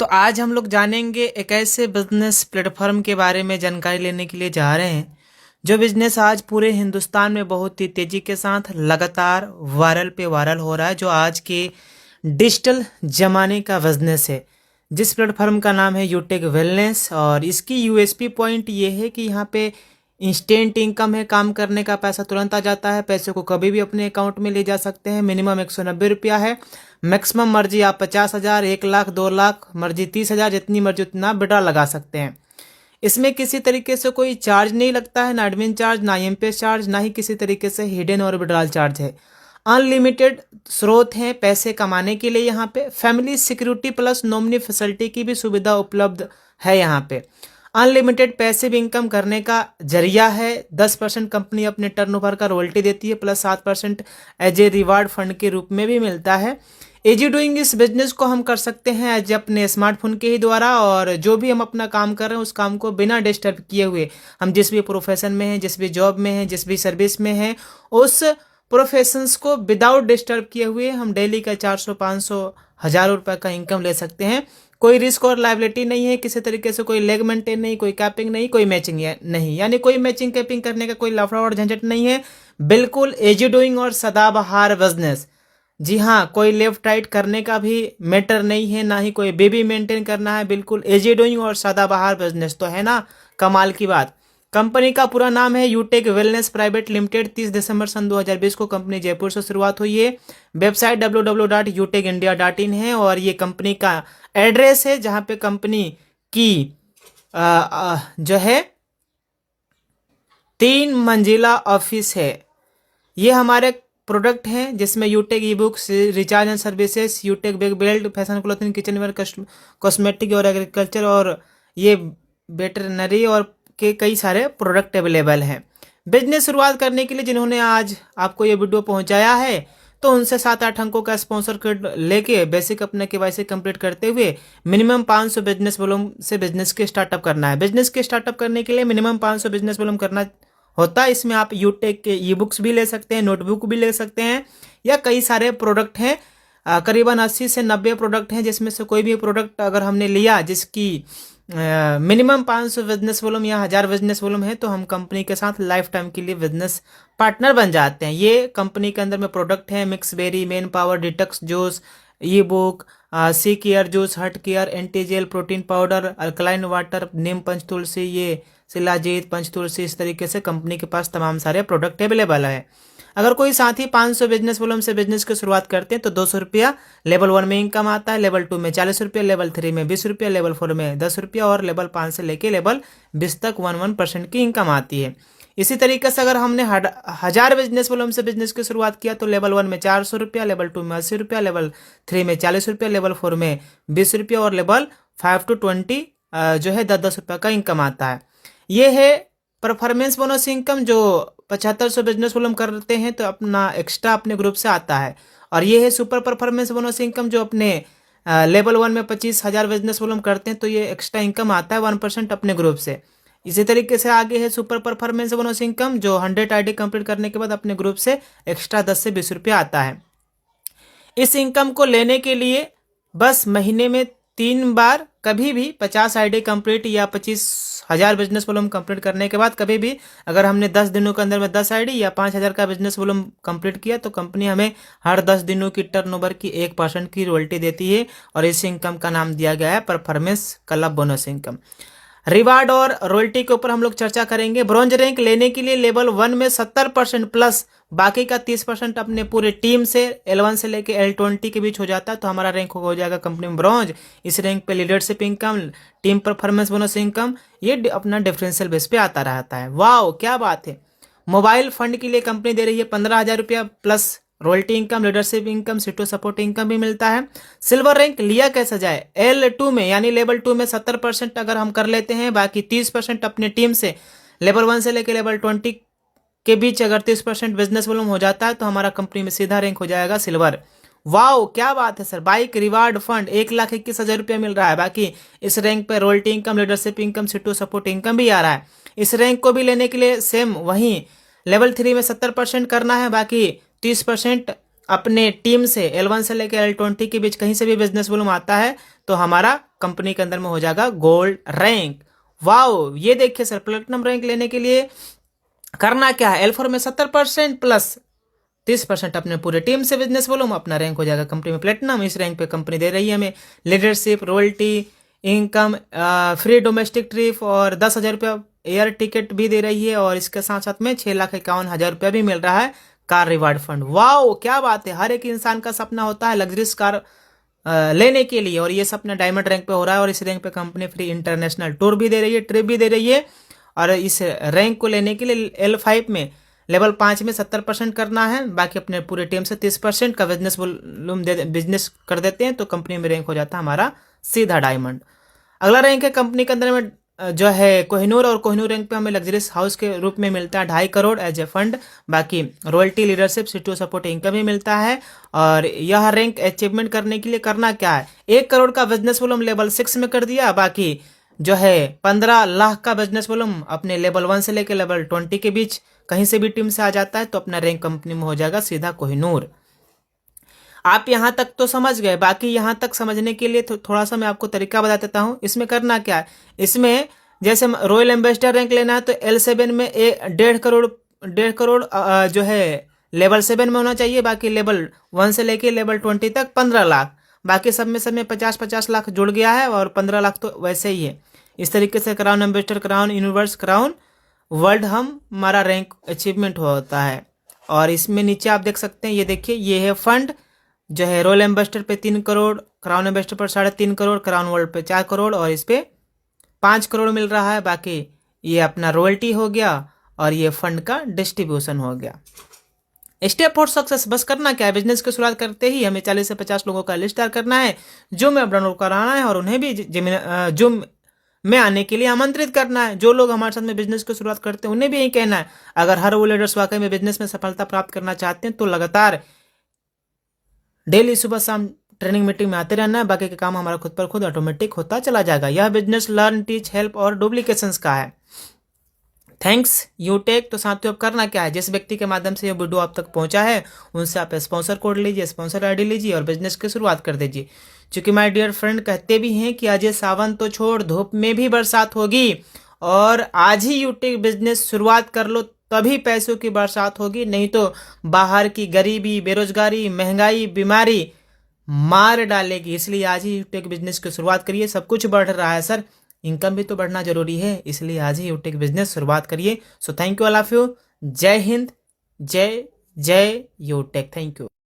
तो आज हम लोग जानेंगे एक ऐसे बिजनेस प्लेटफॉर्म के बारे में जानकारी लेने के लिए जा रहे हैं जो बिजनेस आज पूरे हिंदुस्तान में बहुत ही तेजी के साथ लगातार वायरल पे वायरल हो रहा है, जो आज के डिजिटल जमाने का बिजनेस है। जिस प्लेटफॉर्म का नाम है यूटेक वेलनेस, और इसकी यूएसपी पॉइंट ये है कि यहाँ पे इंस्टेंट इनकम है, काम करने का पैसा तुरंत आ जाता है, पैसे को कभी भी अपने अकाउंट में ले जा सकते हैं। मिनिमम 190 रुपया है, मैक्सिमम मर्जी आप 50,000, 1 लाख, 2 लाख, मर्जी 30,000, जितनी मर्जी उतना विड्रॉ लगा सकते हैं। इसमें किसी तरीके से कोई चार्ज नहीं लगता है, ना एडमिन चार्ज, ना एमपीएस चार्ज, ना ही किसी तरीके से हिडन और विड्रॉल चार्ज है। अनलिमिटेड स्रोत हैं पैसे कमाने के लिए। यहाँ पे family security plus nominee facility की भी सुविधा उपलब्ध है। यहाँ पे अनलिमिटेड पैसिव इनकम करने का जरिया है। 10% कंपनी अपने टर्नओवर का रॉयल्टी देती है, plus 7% as a reward fund के रूप में भी मिलता है। इजी डूइंग इस बिजनेस को हम कर सकते हैं एज अपने स्मार्टफोन के ही द्वारा, और जो भी हम अपना काम कर रहे हैं उस काम को बिना डिस्टर्ब किए हुए, हम जिस भी प्रोफेशन में हैं, जिस भी जॉब में हैं, जिस भी सर्विस में हैं, उस प्रोफेशंस को विदाउट डिस्टर्ब किए हुए हम डेली का 400, 500, 1,000 रुपये का इनकम ले सकते हैं। कोई रिस्क और लाइबिलिटी नहीं है, किसी तरीके से कोई लेग मेंटेन नहीं, कोई कैपिंग नहीं, कोई मैचिंग नहीं, यानी कोई मैचिंग कैपिंग करने का कोई लफड़ा और झंझट नहीं है। बिल्कुल इजी डूइंग और सदाबहार बिजनेस। जी हाँ, कोई लेफ्ट राइट करने का भी मैटर नहीं है, ना ही कोई बेबी मेंटेन करना है। बिल्कुल इजी डूइंग और सदाबहार बिजनेस, तो है ना कमाल की बात। कंपनी का पूरा नाम है यूटेक वेलनेस प्राइवेट लिमिटेड। 30 दिसंबर सन 2020 को कंपनी जयपुर से शुरुआत हुई है। वेबसाइट www.utekindia.in है, और ये कंपनी का एड्रेस है जहां पे कंपनी की जो है 3 मंजिला ऑफिस है। ये हमारे प्रोडक्ट हैं जिसमें यूटेक e books, recharge and services, यूटेक bag belt, fashion clothing, kitchen ware, cosmetic और एग्रीकल्चर, और ये वेटरनरी और के कई सारे प्रोडक्ट अवेलेबल हैं। बिजनेस शुरुआत करने के लिए जिन्होंने आज आपको ये वीडियो पहुंचाया है, तो उनसे 7-8 अंकों का स्पॉन्सर कोड लेके बेसिक अपने केवाईसी कंप्लीट करते हुए मिनिमम 500 बिजनेस वॉल्यूम से बिजनेस के स्टार्टअप करना है। बिजनेस के स्टार्टअप करने के लिए मिनिमम 500 बिजनेस वॉल्यूम करना होता है। इसमें आप यूटेक के ई बुक्स भी ले सकते हैं, नोटबुक भी ले सकते हैं, या कई सारे प्रोडक्ट हैं। करीबन 80 से 90 प्रोडक्ट हैं, जिसमें से कोई भी प्रोडक्ट अगर हमने लिया जिसकी मिनिमम 500 बिजनेस वॉल्यूम या 1,000 बिजनेस वॉल्यूम है, तो हम कंपनी के साथ लाइफ टाइम के लिए बिजनेस पार्टनर बन जाते हैं। ये कंपनी के अंदर में प्रोडक्ट हैं: mix berry, men power, detox juice, e book, सी care juice, heart care, anti gel, protein powder, alkaline water, नीम पंच तुलसी, ये शिलाजीत, पंच तुलसी। इस तरीके से कंपनी के पास तमाम सारे प्रोडक्ट अवेलेबल है। अगर कोई साथी 500 बिजनेस वॉल्यूम से बिजनेस की शुरुआत करते हैं तो 200 रुपया लेवल 1 में इनकम आता है, लेवल 2 में 40 रुपया, लेवल 3 में 20 रुपया, लेवल 4 में 10 रुपया, और लेवल 5 से लेके लेवल 20 तक 1% की इनकम आती है। इसी तरीके से अगर हमने 1,000 बिजनेस वॉल्यूम से बिजनेस की शुरुआत किया तो लेवल 1 में 400 रुपया, लेवल 2 में 80 रुपया, लेवल 3 में 40 रुपया, लेवल 4 में 20 रुपया, और लेवल 5 to 20 जो है 10-10 रुपया का इनकम आता है। ये है परफॉर्मेंस बोनस इनकम, जो 7500 बिजनेस वॉल्यूम करते हैं तो अपना एक्स्ट्रा अपने ग्रुप से आता है। और ये है सुपर परफॉर्मेंस बोनस इनकम, जो अपने लेवल 1 में 25,000 बिजनेस वॉल्यूम करते हैं तो ये एक्स्ट्रा इनकम आता है 1% अपने ग्रुप से। इसी तरीके से आगे है सुपर परफॉर्मेंस बोनस इनकम, जो 100 आईडी कंप्लीट करने के बाद अपने ग्रुप से एक्स्ट्रा 10 से 20 रुपया आता है। इस इनकम को लेने के लिए बस महीने में 3 बार, कभी भी 50 आईडी कंप्लीट या 25,000 बिजनेस वॉल्यूम कंप्लीट करने के बाद कभी भी अगर हमने 10 दिनों के अंदर में 10 आईडी या 5,000 का बिजनेस वॉल्यूम कंप्लीट किया तो कंपनी हमें हर 10 दिनों की टर्नओवर की 1% की रॉयल्टी देती है, और इस इनकम का नाम दिया गया है performance club bonus income. Reward और रॉयल्टी के ऊपर हम लोग चर्चा करेंगे। ब्रॉन्ज रैंक लेने के लिए लेवल 1 में 70% प्लस बाकी का 30% अपने पूरे टीम से L1 से लेके L20 के बीच हो जाता है, तो हमारा रैंक हो जाएगा कंपनी में ब्रॉन्ज। इस रैंक पे leadership income, team performance bonus income, ये अपना डिफरेंशियल बेस पे आता रहता है। वाह क्या बात है। मोबाइल फंड के लिए कंपनी दे रही है 15,000 रुपया plus royalty income, leadership income, सीटो सपोर्ट इनकम भी मिलता है। सिल्वर रैंक लिया कैसा जाए? L2 में यानी लेवल 2 में 70% अगर हम कर लेते हैं, बाकी 30% अपने टीम से लेवल 1 से लेकर लेवल 20 के बीच अगर 30% बिजनेस वॉल्यूम हो जाता है तो हमारा कंपनी में सीधा रैंक हो जाएगा सिल्वर। वाओ क्या बात है सर। बाइक रिवार्ड फंड 1,21,000 रुपया मिल रहा है। बाकी इस रैंक पे रॉयल्टी इनकम, लीडरशिप इनकम, सीटो सपोर्ट इनकम भी आ रहा है। इस रैंक को भी लेने के लिए सेम वहीं लेवल 3 में 70% करना है, बाकी 30% अपने टीम से L1 से लेकर L20 के बीच कहीं से भी बिजनेस वॉल्यूम आता है तो हमारा कंपनी के अंदर में हो जाएगा गोल्ड रैंक। वाओ, ये देखिए सर, प्लेटिनम रैंक लेने के लिए करना क्या है, L4 में 70% प्लस 30% अपने पूरे टीम से बिजनेस वॉल्यूम, अपना रैंक हो जाएगा कंपनी में प्लेटिनम। इस रैंक पे कंपनी दे रही है हमें leadership, royalty, income, free domestic trip और 10,000 रुपया एयर टिकट भी दे रही है, और इसके साथ साथ में 6,51,000 रुपया भी मिल रहा है कार रिवार्ड फंड। वाओ, क्या बात है, हर एक इंसान का सपना होता है लग्जरियस कार लेने के लिए, और ये सपना डायमंड रैंक पे हो रहा है। और इस रैंक पे कंपनी फ्री इंटरनेशनल टूर भी दे रही है, ट्रिप भी दे रही है। और इस रैंक को लेने के लिए L5 में लेवल 5 में 70% करना है, बाकी अपने पूरे टीम से 30% का बिजनेस वॉल्यूम बिजनेस कर देते हैं, तो कंपनी में रैंक हो जाता है हमारा सीधा डायमंड। अगला रैंक है कंपनी के अंदर में जो है कोहिनूर, और कोहिनूर रैंक पे हमें लग्जरियस हाउस के रूप में मिलता है 2.5 करोड़ एज ए फंड। बाकी रॉयल्टी, लीडरशिप, सीटू सपोर्ट इनकम भी मिलता है। और यह रैंक अचीवमेंट करने के लिए करना क्या है, 1 करोड़ का बिजनेस वॉल्यूम लेवल 6 में कर दिया, बाकी जो है 15 लाख का बिजनेस वॉल्यूम अपने लेवल 1 से लेकर लेवल 20 के बीच कहीं से भी टीम से आ जाता है, तो अपना रैंक कंपनी में हो जाएगा सीधा कोहिनूर। आप यहाँ तक तो समझ गए, बाकी यहाँ तक समझने के लिए थोड़ा सा मैं आपको तरीका बता देता हूँ। इसमें करना क्या है, इसमें जैसे रॉयल एम्बेसडर रैंक लेना है तो L7 में 1.5 करोड़ जो है लेवल 7 में होना चाहिए, बाकी लेवल 1 से लेके लेवल 20 तक 15 लाख, बाकी सब में 50-50 लाख जुड़ गया है, और 15 लाख तो वैसे ही है। इस तरीके से crown ambassador, crown universe, crown world हमारा रैंक अचीवमेंट होता है। और इसमें नीचे आप देख सकते हैं, ये देखिए, ये है फंड जो है रॉयल एम्बेसडर पे 3 करोड़, क्राउन एम्बेसडर पर 3.5 करोड़, क्राउन वर्ल्ड पे 4 करोड़, और इस पे 5 करोड़ मिल रहा है। बाकी ये अपना रॉयल्टी हो गया, और ये फंड का डिस्ट्रीब्यूशन हो गया। स्टेप फॉर सक्सेस, बस करना क्या है, बिजनेस की शुरुआत करते ही हमें 40 से 50 लोगों का लिस्ट तैयार करना है, जो में डाउनलोड कराना है, और उन्हें भी जो में आने के लिए आमंत्रित करना है। जो लोग हमारे साथ में बिजनेस की शुरुआत करते हैं उन्हें भी यही कहना है, अगर हर वो लीडर्स वाकई में बिजनेस में सफलता प्राप्त करना चाहते हैं तो लगातार डेली सुबह शाम ट्रेनिंग मीटिंग में आते रहना है, बाकी का काम हमारा खुद पर खुद ऑटोमेटिक होता चला जाएगा। यह बिजनेस लर्न, टीच, हेल्प और डुप्लीकेशंस का है। थैंक्स यूटेक। तो साथियों, अब करना क्या है, जिस व्यक्ति के माध्यम से ये वीडियो आप तक पहुंचा है उनसे आप स्पॉन्सर कोड लीजिए, स्पॉन्सर आईडी लीजिए और बिजनेस की शुरुआत कर दीजिए। क्योंकि माय डियर फ्रेंड कहते भी हैं कि अजय सावन तो छोड़, धूप में भी बरसात होगी, और आज ही यूटेक बिजनेस शुरुआत कर लो, तभी पैसों की बरसात होगी, नहीं तो बाहर की गरीबी, बेरोजगारी, महंगाई, बीमारी मार डालेगी। इसलिए आज ही यूटेक बिजनेस की शुरुआत करिए। सब कुछ बढ़ रहा है सर, इनकम भी तो बढ़ना जरूरी है, इसलिए आज ही यूटेक बिजनेस शुरुआत करिए। So thank you all of you. जय हिंद, जय जय यूटेक। Thank you.